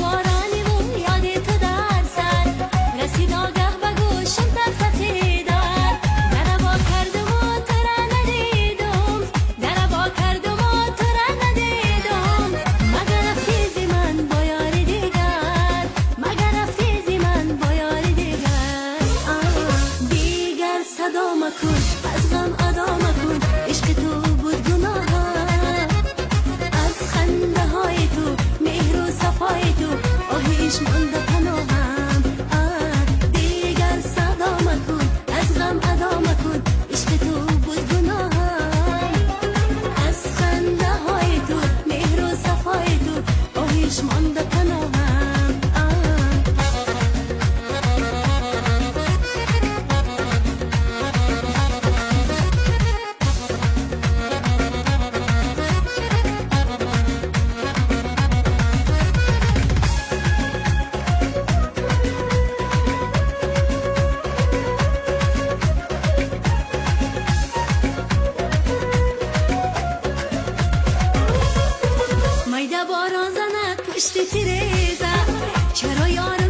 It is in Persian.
بارانی و یاد تو در سر رسید آگه به گوشم تفتیدن در با کردم و تو را ندیدم در با کردم و تو را ندیدم مگر رفتی زی من با یار دیگر مگر رفتی زی من با یار دیگر دیگر صدا مکن از غم ادا مکن عشق تو بود گناه از خنده های تو مهر و صفای تو آهیش مانده پناهم دیگر صدا مکن از غم ادا مکن عشق تو بود گناهم از خنده های تو مهر و صفای تو آهیش مانده پناهم مایده باران زند پشت تیرزه چرا یار